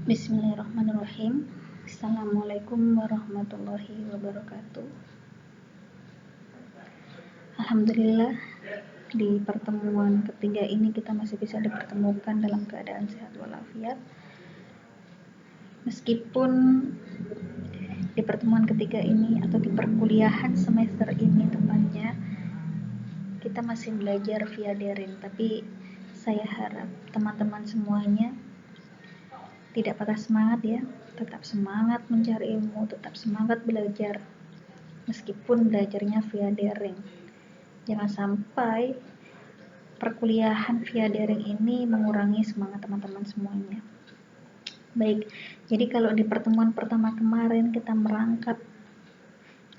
Bismillahirrahmanirrahim. Assalamualaikum warahmatullahi wabarakatuh. Alhamdulillah, di pertemuan ketiga ini kita masih bisa dipertemukan dalam keadaan sehat walafiat. Meskipun di pertemuan ketiga ini atau di perkuliahan semester ini tepatnya kita masih belajar via daring, tapi saya harap teman-teman semuanya tidak patah semangat ya, tetap semangat mencari ilmu, tetap semangat belajar meskipun belajarnya via daring. Jangan sampai perkuliahan via daring ini mengurangi semangat teman-teman semuanya. Baik, jadi kalau di pertemuan pertama kemarin kita merangkap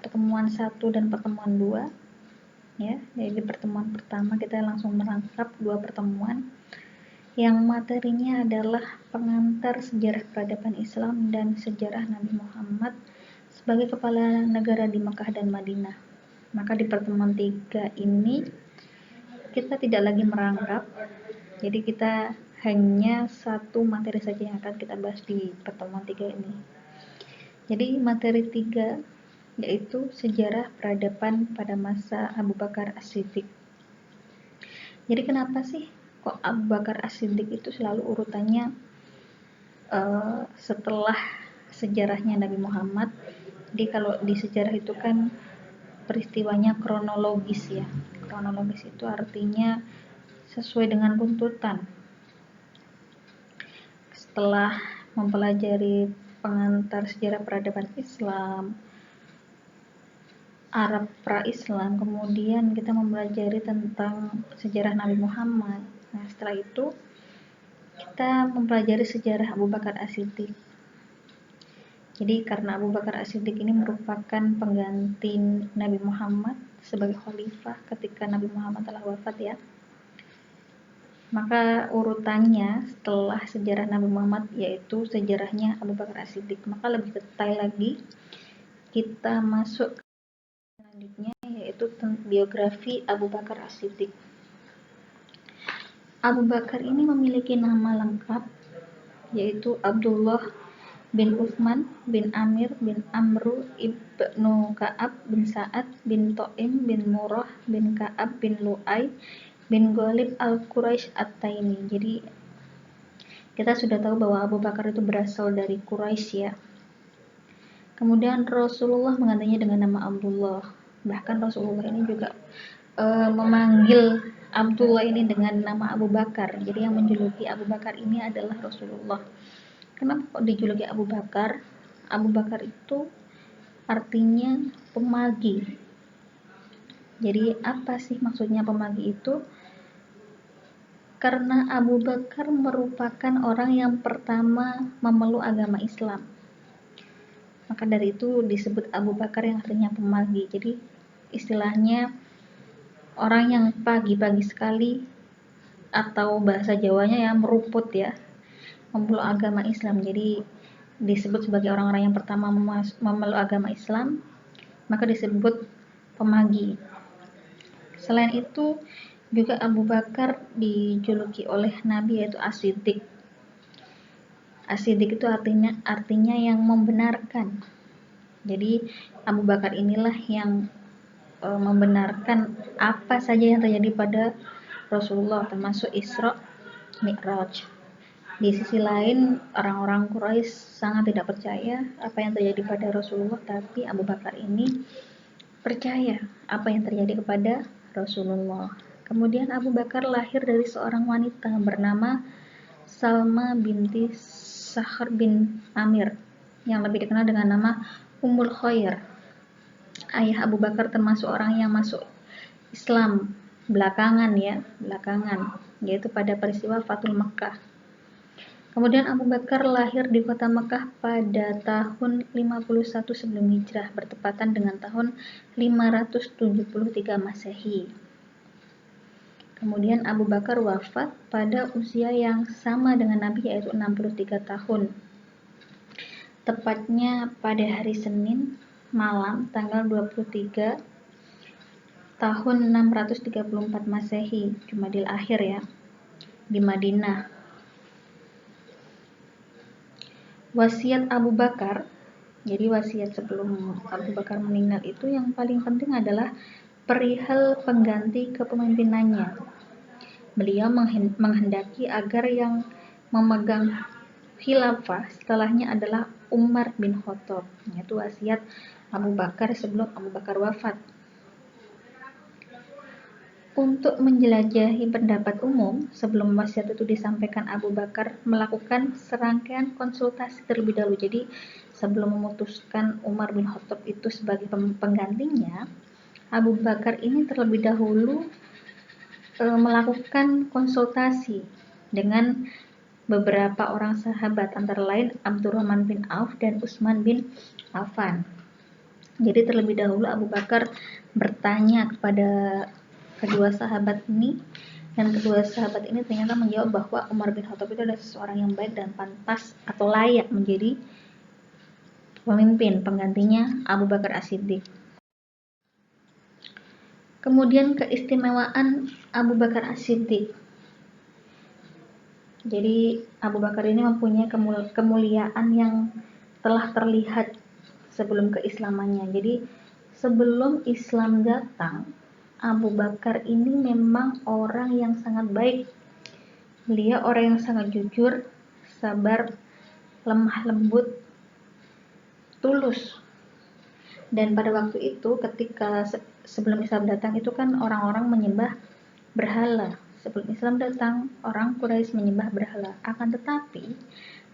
pertemuan 1 dan pertemuan 2 ya, jadi di pertemuan pertama kita langsung merangkap 2 pertemuan yang materinya adalah pengantar sejarah peradaban Islam dan sejarah Nabi Muhammad sebagai kepala negara di Mekah dan Madinah. Maka di pertemuan 3 ini kita tidak lagi merangkap, jadi kita hanya satu materi saja yang akan kita bahas di pertemuan 3 ini. Jadi materi 3 yaitu sejarah peradaban pada masa Abu Bakar As-Siddiq. Jadi kenapa sih kok Abu Bakar As-Siddiq itu selalu urutannya setelah sejarahnya Nabi Muhammad? Jadi kalau di sejarah itu kan peristiwanya kronologis ya. Kronologis itu artinya sesuai dengan runtutan. Setelah mempelajari pengantar sejarah peradaban Islam, Arab pra-Islam, kemudian kita mempelajari tentang sejarah Nabi Muhammad. Nah, setelah itu kita mempelajari sejarah Abu Bakar As-Siddiq. Jadi karena Abu Bakar As-Siddiq ini merupakan pengganti Nabi Muhammad sebagai khalifah ketika Nabi Muhammad telah wafat ya. Maka urutannya setelah sejarah Nabi Muhammad yaitu sejarahnya Abu Bakar As-Siddiq. Maka lebih detail lagi kita masuk selanjutnya yaitu biografi Abu Bakar As-Siddiq. Abu Bakar ini memiliki nama lengkap yaitu Abdullah bin Utsman bin Amir bin Amru ibnu Ka'ab bin Sa'ad bin To'im bin Murrah bin Ka'ab bin Lu'ay bin Ghalib al-Quraisy at-Taimi. Jadi kita sudah tahu bahwa Abu Bakar itu berasal dari Quraisy ya. Kemudian Rasulullah menggantinya dengan nama Abdullah. Bahkan Rasulullah ini juga memanggil Abdullah ini dengan nama Abu Bakar. Jadi yang menjuluki Abu Bakar ini adalah Rasulullah. Kenapa kok dijuluki Abu Bakar? Abu Bakar itu artinya pemagi. Jadi apa sih maksudnya pemagi itu? Karena Abu Bakar merupakan orang yang pertama memeluk agama Islam. Maka dari itu disebut Abu Bakar yang artinya pemagi. Jadi istilahnya orang yang pagi-pagi sekali atau bahasa Jawanya ya meruput ya, memeluk agama Islam. Jadi disebut sebagai orang-orang yang pertama memeluk agama Islam, maka disebut pemagi. Selain itu juga Abu Bakar dijuluki oleh Nabi yaitu As-Siddiq. As-Siddiq itu artinya yang membenarkan. Jadi Abu Bakar inilah yang membenarkan apa saja yang terjadi pada Rasulullah, termasuk Isra Mi'raj. Di sisi lain orang-orang Quraisy sangat tidak percaya apa yang terjadi pada Rasulullah, tapi Abu Bakar ini percaya apa yang terjadi kepada Rasulullah. Kemudian Abu Bakar lahir dari seorang wanita bernama Salma binti Sahr bin Amir yang lebih dikenal dengan nama Ummul Khair. Ayah Abu Bakar termasuk orang yang masuk Islam belakangan, yaitu pada peristiwa Fathul Makkah. Kemudian Abu Bakar lahir di kota Mekah pada tahun 51 sebelum hijrah, bertepatan dengan tahun 573 Masehi. Kemudian Abu Bakar wafat pada usia yang sama dengan Nabi yaitu 63 tahun. Tepatnya pada hari Senin malam tanggal 23 tahun 634 Masehi, Jumadil Akhir ya, di Madinah. wasiat Abu Bakar. Jadi wasiat sebelum Abu Bakar meninggal itu yang paling penting adalah perihal pengganti kepemimpinannya. Beliau menghendaki agar yang memegang khilafah setelahnya adalah Umar bin Khattab. Itu wasiat Abu Bakar sebelum Abu Bakar wafat. Untuk menjelajahi pendapat umum, sebelum wasiat itu disampaikan, Abu Bakar melakukan serangkaian konsultasi terlebih dahulu. Jadi sebelum memutuskan Umar bin Khattab itu sebagai penggantinya, Abu Bakar ini terlebih dahulu melakukan konsultasi dengan beberapa orang sahabat, antara lain Abdurrahman bin Auf dan Utsman bin Affan. Jadi terlebih dahulu Abu Bakar bertanya kepada kedua sahabat ini, dan kedua sahabat ini ternyata menjawab bahwa Umar bin Khattab itu adalah seseorang yang baik dan pantas atau layak menjadi pemimpin penggantinya Abu Bakar As-Siddiq. Kemudian keistimewaan Abu Bakar As-Siddiq. Jadi Abu Bakar ini mempunyai kemuliaan yang telah terlihat sebelum keislamannya. Jadi sebelum Islam datang, Abu Bakar ini memang orang yang sangat baik. Beliau orang yang sangat jujur, sabar, lemah lembut, tulus. Dan pada waktu itu ketika sebelum Islam datang itu kan orang-orang menyembah berhala. Sebelum Islam datang, orang Quraisy menyembah berhala. Akan tetapi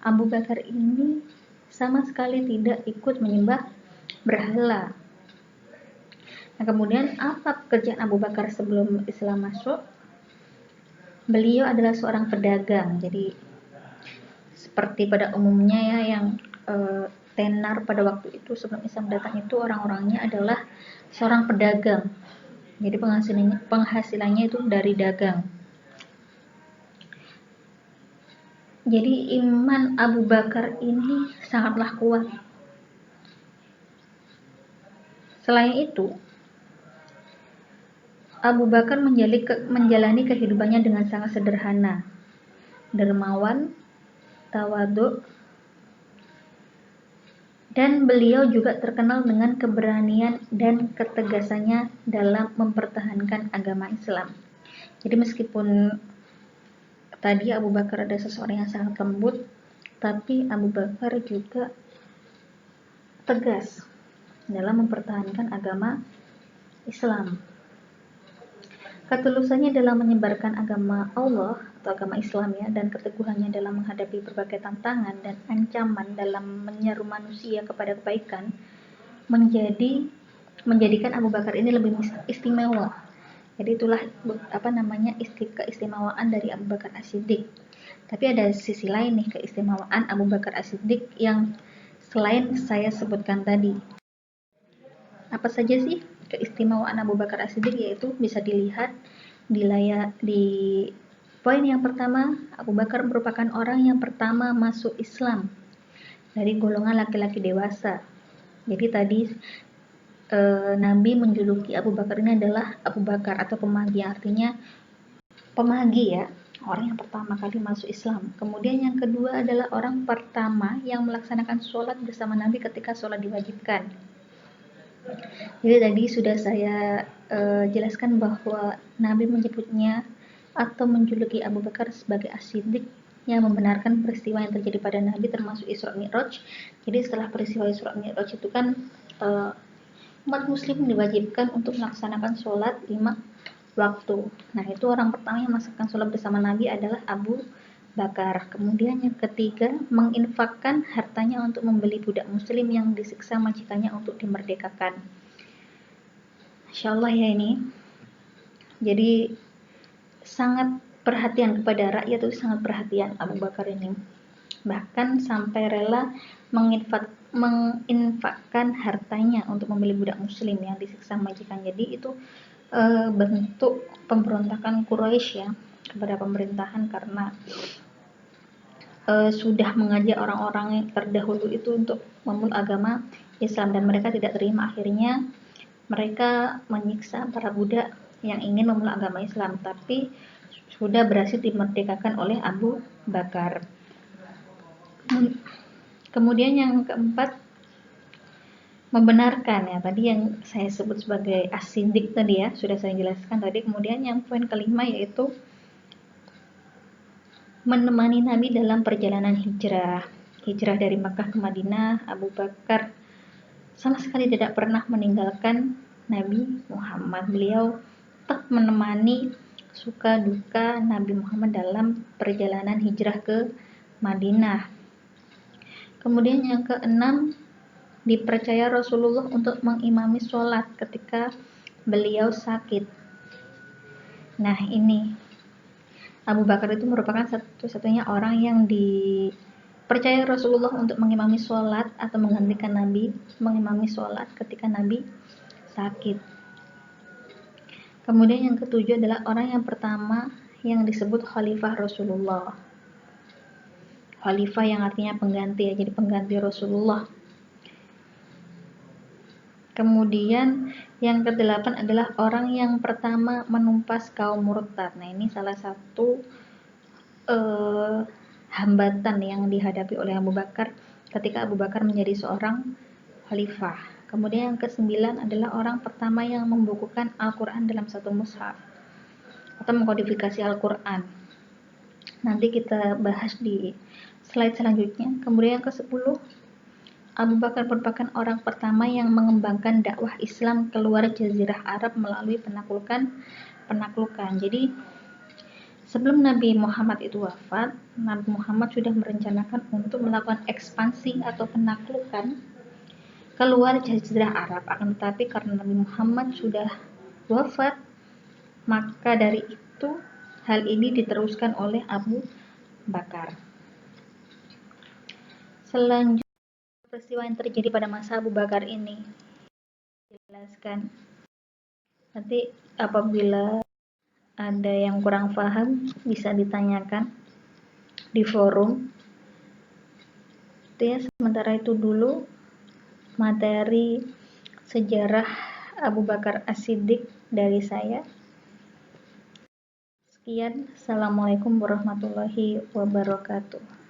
Abu Bakar ini sama sekali tidak ikut menyembah berhala. Nah, kemudian apa pekerjaan Abu Bakar sebelum Islam masuk? Beliau adalah seorang pedagang. Jadi seperti pada umumnya ya, yang tenar pada waktu itu sebelum Islam datang itu orang-orangnya adalah seorang pedagang. Jadi penghasilannya itu dari dagang. Jadi iman Abu Bakar ini sangatlah kuat. Selain itu, Abu Bakar menjalani kehidupannya dengan sangat sederhana, dermawan, tawadhu, dan beliau juga terkenal dengan keberanian dan ketegasannya dalam mempertahankan agama Islam. Jadi meskipun tadi Abu Bakar ada seseorang yang sangat lembut, tapi Abu Bakar juga tegas dalam mempertahankan agama Islam. Ketulusannya dalam menyebarkan agama Allah atau agama Islam ya, dan keteguhannya dalam menghadapi berbagai tantangan dan ancaman dalam menyeru manusia kepada kebaikan menjadikan Abu Bakar ini lebih istimewa. Jadi itulah keistimewaan dari Abu Bakar As-Siddiq. Tapi ada sisi lain nih keistimewaan Abu Bakar As-Siddiq yang selain saya sebutkan tadi. Apa saja sih keistimewaan Abu Bakar As-Siddiq? Yaitu bisa dilihat di poin yang pertama, Abu Bakar merupakan orang yang pertama masuk Islam dari golongan laki-laki dewasa. Jadi tadi Nabi menjuluki Abu Bakar ini adalah Abu Bakar atau pemagi, artinya pemagi ya, orang yang pertama kali masuk Islam. Kemudian yang kedua adalah orang pertama yang melaksanakan sholat bersama Nabi ketika sholat diwajibkan. Jadi tadi sudah saya jelaskan bahwa Nabi menyebutnya atau menjuluki Abu Bakar sebagai As-Siddiq yang membenarkan peristiwa yang terjadi pada Nabi, termasuk Isra Mi'raj. Jadi setelah peristiwa Isra Mi'raj itu kan umat muslim diwajibkan untuk melaksanakan sholat 5 waktu. Nah, itu orang pertama yang melaksanakan sholat bersama Nabi adalah Abu Bakar. Kemudian yang ketiga, menginfakkan hartanya untuk membeli budak muslim yang disiksa majikannya untuk dimerdekakan. Masya Allah ya ini. Jadi sangat perhatian kepada rakyat, itu sangat perhatian Abu Bakar ini. Bahkan sampai rela menginfakkan hartanya untuk membeli budak muslim yang disiksa majikan. Jadi itu bentuk pemberontakan Quraisy ya kepada pemerintahan, karena sudah mengajak orang-orang yang terdahulu itu untuk memeluk agama Islam dan mereka tidak terima. Akhirnya mereka menyiksa para budak yang ingin memeluk agama Islam, tapi sudah berhasil dimerdekakan oleh Abu Bakar. Kemudian yang keempat, membenarkan ya, tadi yang saya sebut sebagai as-siddiq tadi ya, sudah saya jelaskan tadi. Kemudian yang poin kelima yaitu menemani Nabi dalam perjalanan hijrah dari Makkah ke Madinah. Abu Bakar sama sekali tidak pernah meninggalkan Nabi Muhammad. Beliau tetap menemani suka duka Nabi Muhammad dalam perjalanan hijrah ke Madinah. Kemudian yang keenam, dipercaya Rasulullah untuk mengimami sholat ketika beliau sakit. Nah, ini Abu Bakar itu merupakan satu-satunya orang yang dipercaya Rasulullah untuk mengimami sholat atau menggantikan Nabi mengimami sholat ketika Nabi sakit. Kemudian yang ketujuh adalah orang yang pertama yang disebut Khalifah Rasulullah. Khalifah yang artinya pengganti ya, jadi pengganti Rasulullah. Kemudian yang kedelapan adalah orang yang pertama menumpas kaum murtad. Nah, ini salah satu hambatan yang dihadapi oleh Abu Bakar ketika Abu Bakar menjadi seorang khalifah. Kemudian yang kesembilan adalah orang pertama yang membukukan Al-Quran dalam satu mushaf atau mengkodifikasi Al-Quran. Nanti kita bahas di slide selanjutnya. Kemudian yang ke-10, Abu Bakar merupakan orang pertama yang mengembangkan dakwah Islam keluar Jazirah Arab melalui penaklukan. Jadi sebelum Nabi Muhammad itu wafat, Nabi Muhammad sudah merencanakan untuk melakukan ekspansi atau penaklukan keluar Jazirah Arab. Akan tetapi karena Nabi Muhammad sudah wafat, maka dari itu hal ini diteruskan oleh Abu Bakar. Selanjutnya, peristiwa yang terjadi pada masa Abu Bakar ini jelaskan. Nanti apabila ada yang kurang paham bisa ditanyakan di forum. Itu ya, sementara itu dulu materi sejarah Abu Bakar As-Siddiq dari saya. Sekian, assalamualaikum warahmatullahi wabarakatuh.